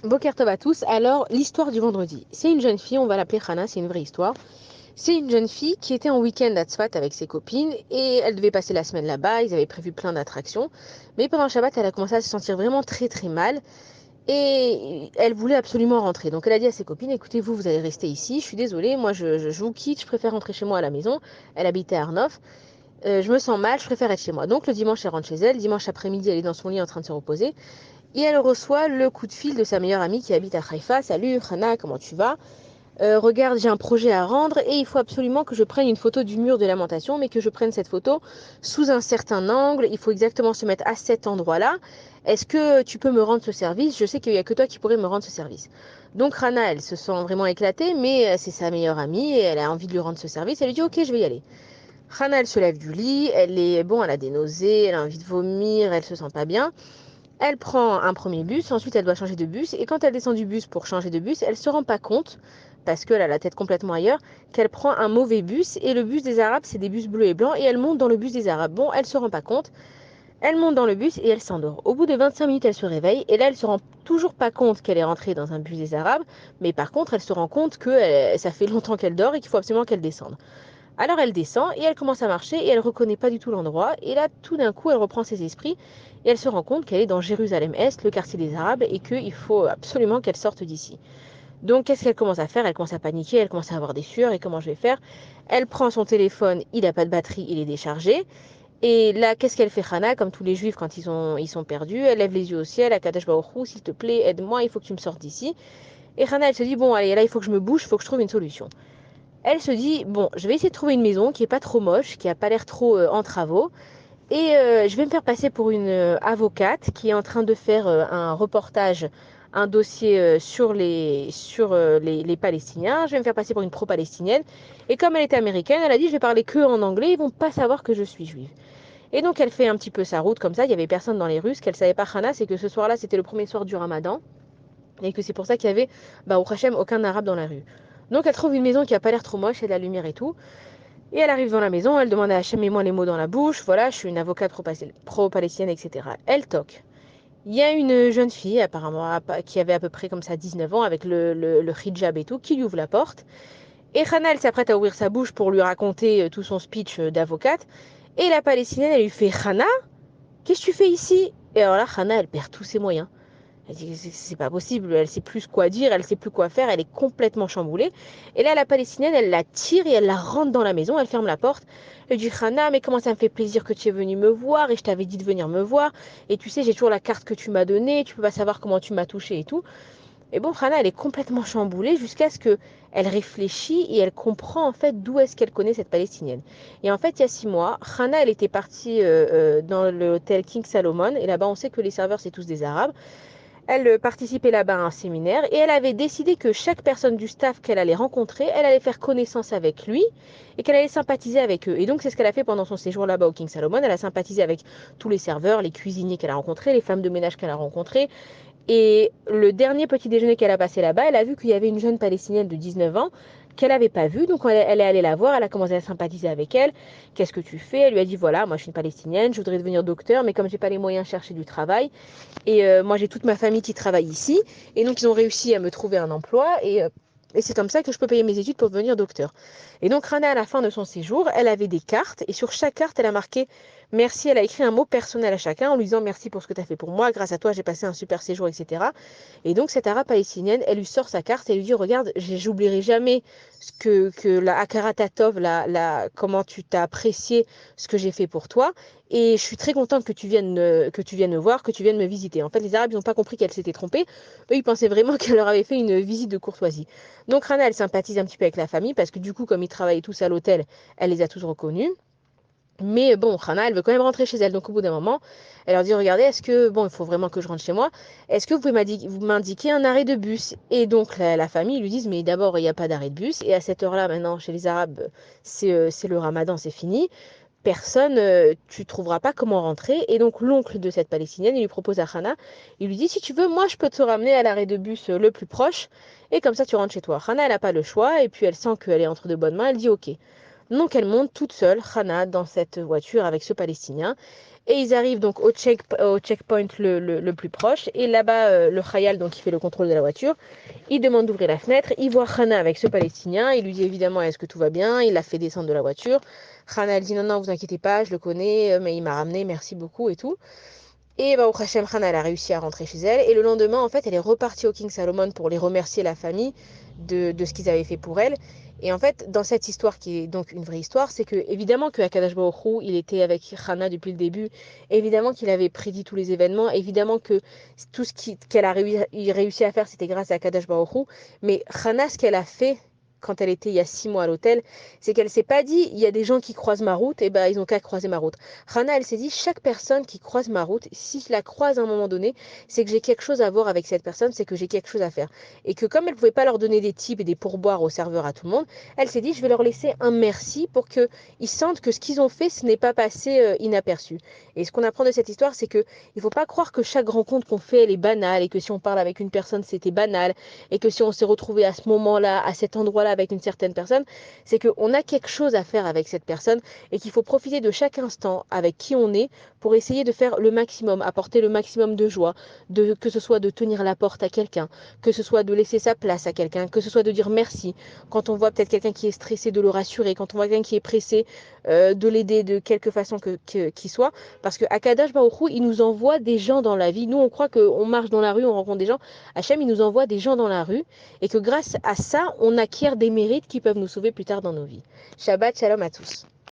Boker Tov à tous. Alors, l'histoire du vendredi. C'est une jeune fille, on va l'appeler Hana, c'est une vraie histoire. C'est une jeune fille qui était en week-end à Tzfat avec ses copines et elle devait passer la semaine là-bas. Ils avaient prévu plein d'attractions. Mais pendant Shabbat, elle a commencé à se sentir vraiment très très mal et elle voulait absolument rentrer. Donc, elle a dit à ses copines, écoutez, vous allez rester ici. Je suis désolée, moi je vous quitte, je préfère rentrer chez moi à la maison. Elle habitait à Arnov. Je me sens mal, je préfère être chez moi. Donc, le dimanche, elle rentre chez elle. Dimanche après-midi, elle est dans son lit en train de se reposer. Et elle reçoit le coup de fil de sa meilleure amie qui habite à Haïfa. Salut Hana, comment tu vas? Regarde, j'ai un projet à rendre et il faut absolument que je prenne une photo du mur de lamentation, mais que je prenne cette photo sous un certain angle. Il faut exactement se mettre à cet endroit-là. Est-ce que tu peux me rendre ce service? Je sais qu'il n'y a que toi qui pourrais me rendre ce service. Donc Hana, elle se sent vraiment éclatée, mais c'est sa meilleure amie et elle a envie de lui rendre ce service. Elle lui dit ok, je vais y aller. Hana, elle se lève du lit, elle a des nausées, elle a envie de vomir, elle se sent pas bien. Elle prend un premier bus, ensuite elle doit changer de bus, et quand elle descend du bus pour changer de bus, elle se rend pas compte, parce qu'elle a la tête complètement ailleurs, qu'elle prend un mauvais bus, et le bus des Arabes, c'est des bus bleus et blancs, et elle monte dans le bus des Arabes. Bon, elle se rend pas compte, elle monte dans le bus et elle s'endort. Au bout de 25 minutes, elle se réveille, et là, elle se rend toujours pas compte qu'elle est rentrée dans un bus des Arabes, mais par contre, elle se rend compte que ça fait longtemps qu'elle dort et qu'il faut absolument qu'elle descende. Alors elle descend et elle commence à marcher et elle reconnaît pas du tout l'endroit. Et là, tout d'un coup, elle reprend ses esprits et elle se rend compte qu'elle est dans Jérusalem-Est, le quartier des Arabes, et qu'il faut absolument qu'elle sorte d'ici. Donc, qu'est-ce qu'elle commence à faire? Elle commence à paniquer, elle commence à avoir des sueurs. Et comment je vais faire? Elle prend son téléphone, il n'a pas de batterie, il est déchargé. Et là, qu'est-ce qu'elle fait, Hana? Comme tous les juifs quand ils sont perdus, elle lève les yeux au ciel, à Kadesh Baruch Hu, s'il te plaît, aide-moi, il faut que tu me sortes d'ici. Et Hana, elle se dit, bon, allez, là, il faut que je me bouge, il faut que je trouve une solution. Elle se dit, bon, je vais essayer de trouver une maison qui est pas trop moche, qui a pas l'air trop en travaux, et je vais me faire passer pour une avocate qui est en train de faire un reportage, un dossier sur les Palestiniens. Je vais me faire passer pour une pro-palestinienne. Et comme elle était américaine, elle a dit, je vais parler que en anglais, ils vont pas savoir que je suis juive. Et donc elle fait un petit peu sa route comme ça, il y avait personne dans les rues. Ce qu'elle savait pas, Hana, c'est que ce soir-là, c'était le premier soir du Ramadan, et que c'est pour ça qu'il y avait, au Hachem, aucun arabe dans la rue. Donc elle trouve une maison qui a pas l'air trop moche, il y a de la lumière et tout. Et elle arrive dans la maison, elle demande à Hachem, mets-moi les mots dans la bouche, voilà, je suis une avocate pro-palestinienne, etc. Elle toque. Il y a une jeune fille, apparemment, qui avait à peu près comme ça 19 ans, avec le hijab et tout, qui lui ouvre la porte. Et Hana, elle s'apprête à ouvrir sa bouche pour lui raconter tout son speech d'avocate. Et la palestinienne, elle lui fait, Hana, qu'est-ce que tu fais ici? Et alors là, Hana, elle perd tous ses moyens. Elle dit c'est pas possible, elle sait plus quoi dire, elle sait plus quoi faire, elle est complètement chamboulée. Et là, la palestinienne, elle la tire et elle la rentre dans la maison, elle ferme la porte. Elle dit Hana, mais comment ça me fait plaisir que tu es venue me voir et je t'avais dit de venir me voir. Et tu sais, j'ai toujours la carte que tu m'as donnée, tu peux pas savoir comment tu m'as touchée et tout. Et bon, Hana, elle est complètement chamboulée jusqu'à ce que elle réfléchit et elle comprend en fait d'où est-ce qu'elle connaît cette palestinienne. Et en fait, il y a 6 mois, Hana, elle était partie dans l'hôtel King Salomon et là-bas, on sait que les serveurs, c'est tous des Arabes. Elle participait là-bas à un séminaire et elle avait décidé que chaque personne du staff qu'elle allait rencontrer, elle allait faire connaissance avec lui et qu'elle allait sympathiser avec eux. Et donc c'est ce qu'elle a fait pendant son séjour là-bas au King Salomon. Elle a sympathisé avec tous les serveurs, les cuisiniers qu'elle a rencontrés, les femmes de ménage qu'elle a rencontrées. Et le dernier petit déjeuner qu'elle a passé là-bas, elle a vu qu'il y avait une jeune Palestinienne de 19 ans qu'elle n'avait pas vue. Donc elle est allée la voir, elle a commencé à sympathiser avec elle. Qu'est-ce que tu fais? Elle lui a dit, voilà, moi je suis une Palestinienne, je voudrais devenir docteur, mais comme j'ai pas les moyens, chercher du travail. Et moi, j'ai toute ma famille qui travaille ici. Et donc, ils ont réussi à me trouver un emploi. Et c'est comme ça que je peux payer mes études pour devenir docteur. Et donc, Rana, à la fin de son séjour, elle avait des cartes. Et sur chaque carte, elle a marqué merci. Elle a écrit un mot personnel à chacun en lui disant merci pour ce que tu as fait pour moi. Grâce à toi, j'ai passé un super séjour, etc. Et donc, cette arabe palestinienne, elle lui sort sa carte et lui dit regarde, j'oublierai jamais ce que la Akara Tatov, comment tu t'as apprécié ce que j'ai fait pour toi. Et je suis très contente que tu viennes me voir, que tu viennes me visiter. En fait, les Arabes, ils n'ont pas compris qu'elle s'était trompée. Eux, ils pensaient vraiment qu'elle leur avait fait une visite de courtoisie. Donc, Rana, elle sympathise un petit peu avec la famille parce que du coup, comme ils travaillaient tous à l'hôtel, elle les a tous reconnus. Mais bon, Rana, elle veut quand même rentrer chez elle. Donc, au bout d'un moment, elle leur dit, regardez, est-ce que, bon, il faut vraiment que je rentre chez moi. Est-ce que vous pouvez m'indiquer un arrêt de bus? Et donc, la famille lui dit, mais d'abord, il n'y a pas d'arrêt de bus. Et à cette heure-là, maintenant, chez les Arabes, c'est le ramadan, c'est fini. Personne, tu trouveras pas comment rentrer. Et donc l'oncle de cette Palestinienne, il lui propose à Hana, il lui dit, si tu veux, moi je peux te ramener à l'arrêt de bus le plus proche, et comme ça tu rentres chez toi. Hana, elle n'a pas le choix, et puis elle sent qu'elle est entre de bonnes mains, elle dit ok. Donc elle monte toute seule, Hana, dans cette voiture avec ce Palestinien, Et ils arrivent donc au checkpoint le plus proche. Et là-bas, le Khayal, donc, qui fait le contrôle de la voiture, il demande d'ouvrir la fenêtre. Il voit Hana avec ce Palestinien. Il lui dit évidemment, est-ce que tout va bien? Il la fait descendre de la voiture. Hana, elle dit non, non, vous inquiétez pas, je le connais, mais il m'a ramené, merci beaucoup et tout. Et bah, au Hachem Khan, elle a réussi à rentrer chez elle. Et le lendemain, en fait, elle est repartie au King Salomon pour les remercier la famille de ce qu'ils avaient fait pour elle. Et en fait, dans cette histoire, qui est donc une vraie histoire, c'est que, évidemment, que Akadosh Baruch Hu, il était avec Hana depuis le début. Évidemment qu'il avait prédit tous les événements. Évidemment que tout ce qu'elle a réussi à faire, c'était grâce à Akadosh Baruch Hu. Mais Hana, ce qu'elle a fait quand elle était il y a 6 mois à l'hôtel, c'est qu'elle s'est pas dit, il y a des gens qui croisent ma route, et ben ils ont qu'à croiser ma route. Rana, elle s'est dit, chaque personne qui croise ma route, si je la croise à un moment donné, c'est que j'ai quelque chose à voir avec cette personne, c'est que j'ai quelque chose à faire. Et que comme elle ne pouvait pas leur donner des tips et des pourboires au serveur à tout le monde, elle s'est dit, je vais leur laisser un merci pour qu'ils sentent que ce qu'ils ont fait, ce n'est pas passé inaperçu. Et ce qu'on apprend de cette histoire, c'est qu'il ne faut pas croire que chaque rencontre qu'on fait, elle est banale, et que si on parle avec une personne, c'était banal, et que si on s'est retrouvé à ce moment-là, à cet endroit-là avec une certaine personne, c'est qu'on a quelque chose à faire avec cette personne et qu'il faut profiter de chaque instant avec qui on est pour essayer de faire le maximum, apporter le maximum de joie, que ce soit de tenir la porte à quelqu'un, que ce soit de laisser sa place à quelqu'un, que ce soit de dire merci. Quand on voit peut-être quelqu'un qui est stressé, de le rassurer. Quand on voit quelqu'un qui est pressé, de l'aider de quelque façon qu'il soit. Parce que Akadosh Baruch Hu, il nous envoie des gens dans la vie. Nous, on croit qu'on marche dans la rue, on rencontre des gens. Hachem, il nous envoie des gens dans la rue et que grâce à ça, on acquiert des mérites qui peuvent nous sauver plus tard dans nos vies. Shabbat shalom à tous.